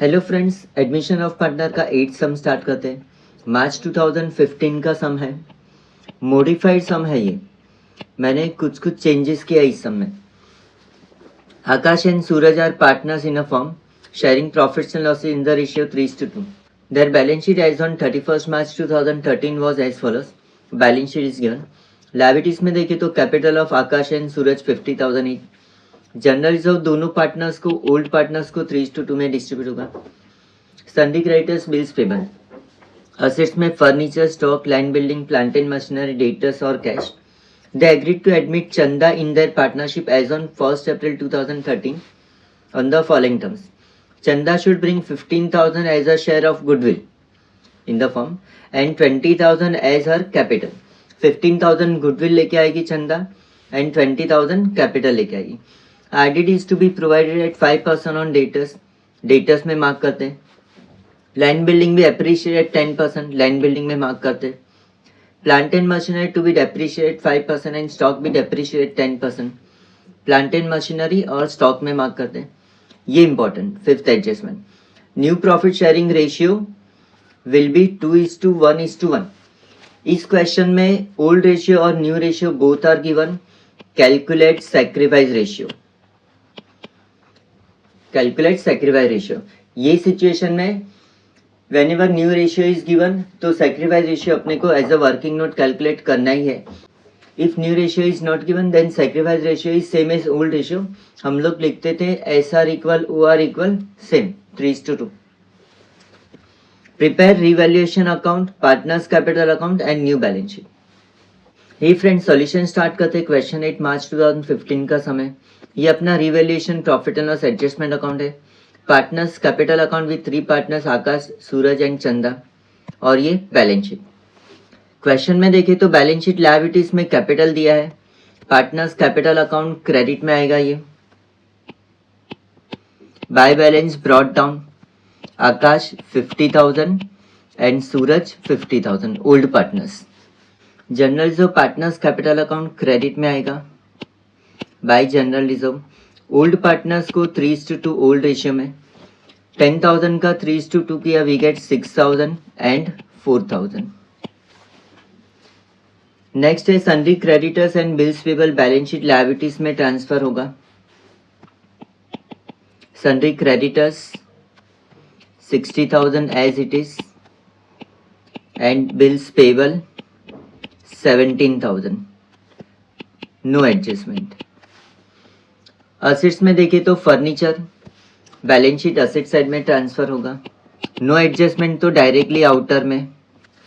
Hello friends, admission of partner का 8 सम start करते हैं। मार्च 2015 का सम है, मॉडिफाइड सम है। ये मैंने कुछ चेंजेस किया इस सम में। Akash and Suraj are partners in a firm sharing profits and losses in the ratio 3:2. Their balance sheet as on 31st March 2013 was as follows. Balance sheet is given. Liabilities में देखें तो capital of Akash and Suraj 50,000 each. General reserve दोनों partners को, old partners को 3:2 में distribute होगा। Sundry creditors, bills payable. Assets में furniture, stock, land building, plant and machinery, debtors और cash. They agreed to admit Chanda in their partnership as on 1st April 2013 on the following terms. Chanda should bring 15,000 as a share of goodwill in the firm and 20,000 as her capital. 15,000 goodwill लेके आएगी चंदा and 20,000 capital लेके आएगी. RDD is to be provided at 5% on debtors. Debtors में mark करते हैं. Land building भी appreciate 10%, land building में मार्क करते हैं. Plant and machinery to be depreciate 5% and stock भी डेप्रिशिएट 10%. प्लांट एंड मशीनरी और स्टॉक में मार्क करते हैं. ये important. Fifth adjustment, new profit sharing ratio will be 2:1:1. इस क्वेश्चन में ओल्ड रेशियो और new ratio both are given. Calculate sacrifice ratio. Calculate sacrifice ratio. ये सिचुएशन में whenever new ratio is given तो sacrifice ratio अपने को as a working note calculate करना ही है. If new ratio is not given then sacrifice ratio is same as old ratio. हम लोग लिखते थे SR equal OR equal same 3:2. Prepare revaluation account, partners capital account and new balance sheet. Hey friends, solution start करते question 8 March 2015 का समय. ये अपना revaluation profit and loss adjustment account है. Partners capital account with 3 partners Akash, Suraj and चंदा. और ये balance sheet. Question में देखें तो बैलेंस शीट लायबिलिटीज में कैपिटल दिया है. पार्टनर्स कैपिटल अकाउंट क्रेडिट में आएगा. ये by balance brought down. Akash 50,000 and Suraj 50,000 old partners. General reserve partners capital account credit में आएगा bye general reserve. Old partners को 3:2 ओल्ड रेशियो में. 10,000 का 3:2 किया, वी गेट 6,000 एंड 4,000. नेक्स्ट है sundry creditors and bills payable. Balance sheet liabilities में transfer होगा. Sundry creditors 60,000 as it is and bills payable 17,000. No adjustment. Assets में देखें तो furniture, balance sheet asset side में ट्रांसफर होगा. नो एडजस्टमेंट तो directly outer में.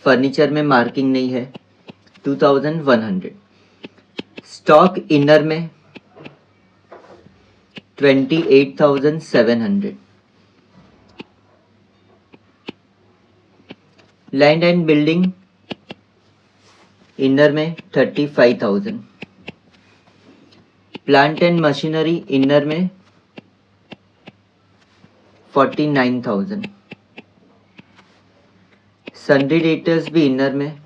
फर्नीचर में मार्किंग नहीं है. 2,100. स्टॉक इनर में 28,700. लैंड एंड बिल्डिंग इनर में 35,000. प्लांट एंड मशीनरी इनर में 49,000. सन्डी डेटर्स भी इनर में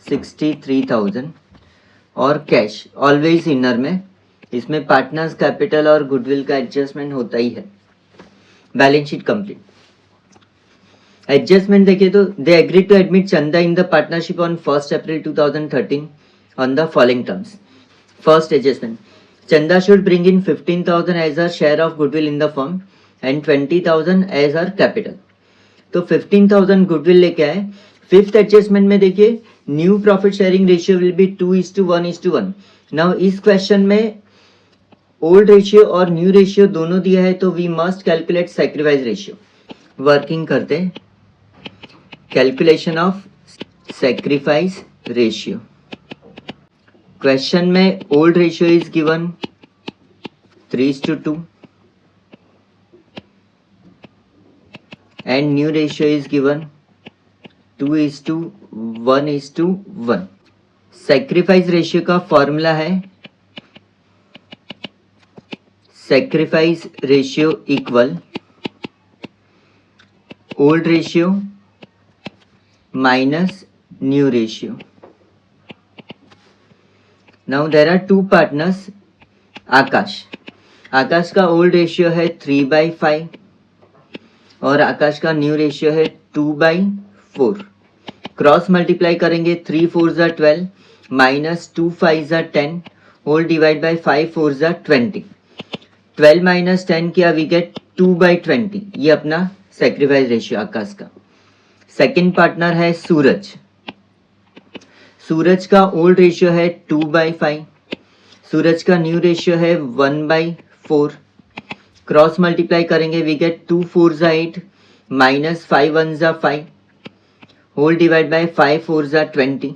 63,000. और कैश ऑलवेज इनर में. इसमें पार्टनर्स कैपिटल और गुडविल का एडजस्टमेंट होता ही है. Balance sheet complete. एडजस्टमेंट देखिए तो दे एग्री टू एडमिट चंदा in the partnership on 1st April 2013 on the following terms. First adjustment, Chanda should bring in 15,000 as her share of goodwill in the firm and 20,000 as her capital. तो 15,000 goodwill लेके आए. Fifth adjustment में देखिए new profit sharing ratio will be 2:1:1. Now इस question में old ratio और new ratio दोनों दिया है तो we must calculate sacrifice ratio. Working करते हैं. Calculation of sacrifice ratio. Question में old ratio is given 3:2 and new ratio is given 2:1:1. Sacrifice ratio का फॉर्मूला है sacrifice ratio equal old ratio minus new ratio. Now there are 2 partners. Akash का old ratio है 3/5 और आकाश का new ratio है 2/4। Cross multiply करेंगे 3 4 ज़ा 12 माइनस 2 5 ज़ा 10 होल डिवाइड बाई 5 4 ज़ा 20। 12 माइनस 10 किया वी गेट 2/20। ये अपना सेक्रीफाइस रेशियो आकाश का। सेकंड पार्टनर है सूरज। सूरज का ओल्ड रेशियो है 2/5। सूरज का न्यू रेशियो है 1/4। क्रॉस मल्टीप्लाई करेंगे वी गेट 2 4 ज़ा 8 माइनस 5 1 ज़ा 5 होल डिवाइड बाय 5 4 ज़ा 20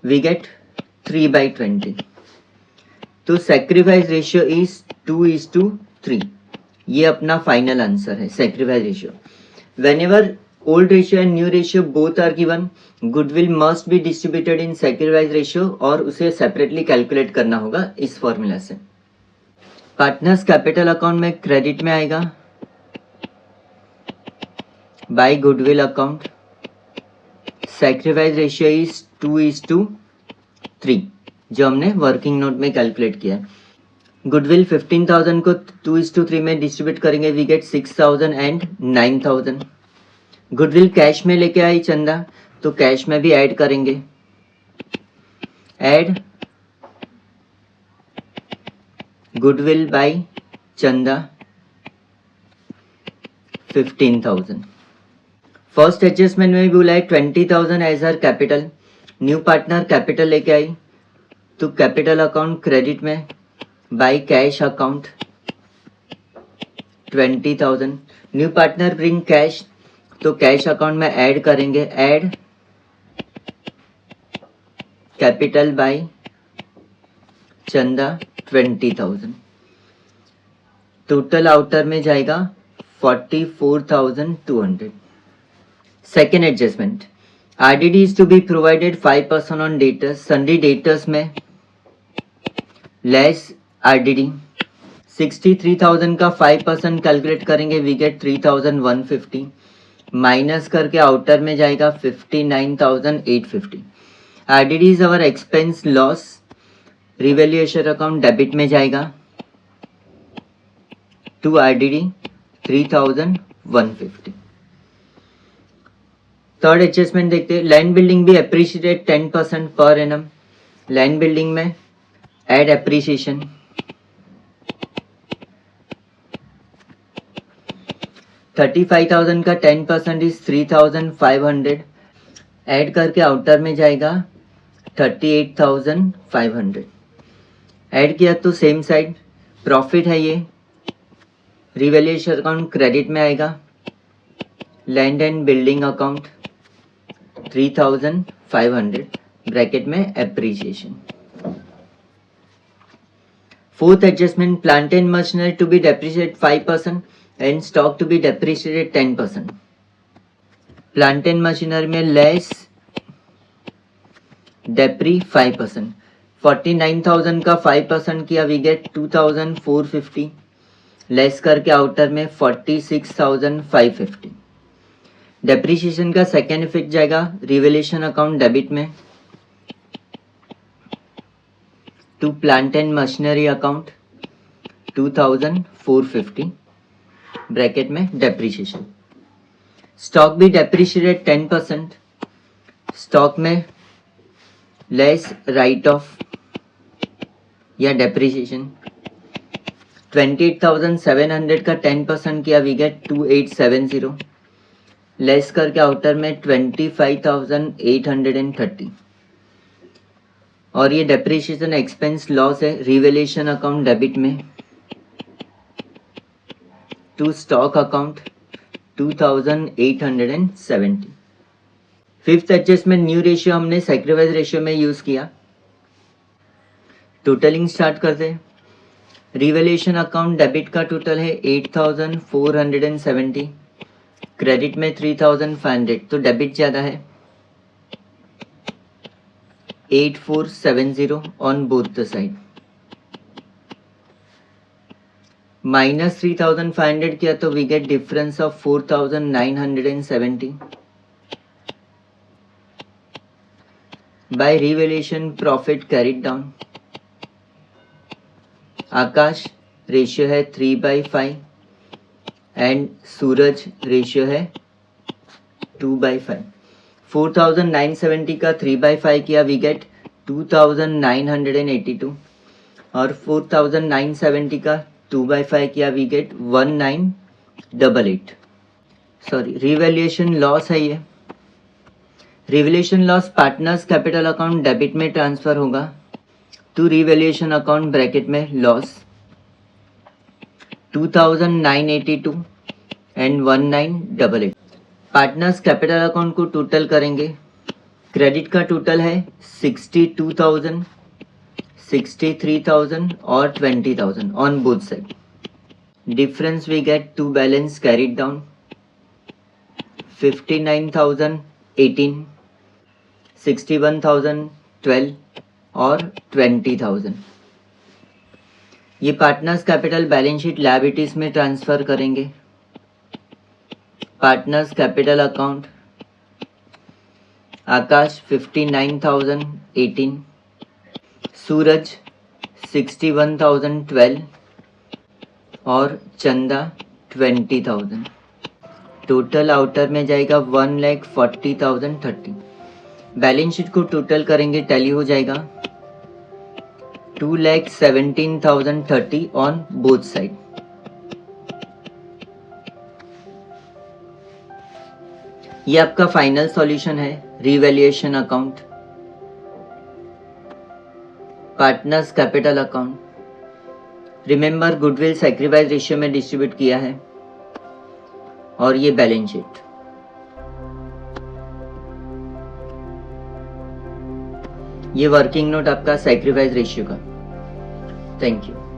वी गेट 3/20। तो सेक्रीफाइस रेशियो इज 2:3। ये अपना फाइनल आंसर है sacrifice ratio. Whenever old ratio and new ratio both are given, goodwill must be distributed in sacrifice ratio और उसे separately calculate करना होगा इस फॉर्मूला से। पार्टनर्स कैपिटल अकाउंट में क्रेडिट में आएगा by goodwill account. Sacrifice ratio is 2:3 जो हमने वर्किंग नोट में कैलकुलेट किया है। गुडविल 15,000 को 2:3 में डिस्ट्रीब्यूट करेंगे we get 6,000 and 9,000। Goodwill cash में लेके आई चंदा, तो कैश में भी ऐड करेंगे। ऐड गुडविल बाय चंदा 15,000। फर्स्ट एडजस्टमेंट में भी बोला है 20,000 as her capital. New partner capital लेके आई तो कैपिटल अकाउंट क्रेडिट में by cash account 20,000। New partner bring cash तो कैश अकाउंट में ऐड करेंगे। Add capital by Chanda 20,000। Total outer में जाएगा 44,200। Second adjustment RDD is to be provided 5% on debtors. Sundry debtors में लेस आरडीडी 63,000 का 5% calculate करेंगे we get 3,150 minus करके outer में जाएगा 59,850। RDD is our expense loss. Revaluation account debit में जाएगा टू आरडीडी 3,150। थर्ड एडजस्टमेंट देखते हैं। लैंड बिल्डिंग भी appreciated 10% per annum. Land building में एड एप्रिसिएशन 35,000 का 10% इज 3,500। ऐड करके आउटर में जाएगा 38,500। ऐड किया तो सेम साइड प्रॉफिट है ये। रिवैल्यूएशन अकाउंट क्रेडिट में आएगा। Land and building account 3,500 bracket में appreciation. Fourth adjustment plant and machinery to be depreciated 5% and stock to be depreciated 10%। Plant and machinery में लेस डेप्री 5%। 49,000 का 5% किया वी गेट 2,450 लेस करके आउटर में 46,550। डेप्रिसिएशन का सेकेंड इफेक्ट जाएगा रिवैल्यूएशन अकाउंट डेबिट में to plant and machinery account 2,450 bracket में डेप्रिसिएशन। स्टॉक भी डेप्रिशिएटेड 10%। स्टॉक में लेस राइट ऑफ या डेप्रिसिएशन 28,700 का 10% किया वी गेट 2,870 लेस करके आउटर में 25,830। और ये डेप्रिसिएशन एक्सपेंस लॉस है। रिवैल्यूएशन अकाउंट डेबिट में to stock account 2,870। Fifth adjustment new ratio हमने सैक्रिफाइस रेशियो में यूज किया। टोटलिंग स्टार्ट करते हैं। रिवैल्यूएशन अकाउंट डेबिट का टोटल है 8,470, क्रेडिट में 3,500 तो डेबिट ज़्यादा है 8,470 on both the side. Minus 3,500 किया तो we get difference of 4,970 by revaluation profit carried down. Akash ratio है 3/5 एंड सूरज रेशियो है 2/5। 4970 का 3/5 किया, वी गेट 2982 और 4970 का 2/5 किया, we get 1988। Sorry, revaluation loss है ये। Revaluation loss partners capital account debit में ट्रांसफर होगा टू रिवैल्यूएशन अकाउंट ब्रैकेट में loss 2982 and 1988। Partners capital account को टोटल करेंगे। क्रेडिट का टोटल है 62,000, 63,000 और 20,000 on both side. Difference we get to balance carried down 59,018, 61,012 और 20,000। ये partners capital balance sheet liabilities में ट्रांसफर करेंगे। पार्टनर्स कैपिटल अकाउंट आकाश 59,018, सूरज 61,012 और चंदा 20,000। टोटल आउटर में जाएगा 1,40,030। बैलेंस शीट को टोटल करेंगे, टैली हो जाएगा 2,17,030 ऑन बोथ साइड। ये आपका फाइनल सॉल्यूशन है। Revaluation account, partners capital account, remember goodwill sacrifice ratio में डिस्ट्रीब्यूट किया है और ये बैलेंस शीट। ये वर्किंग नोट आपका सैक्रिफाइस रेशियो का। Thank you.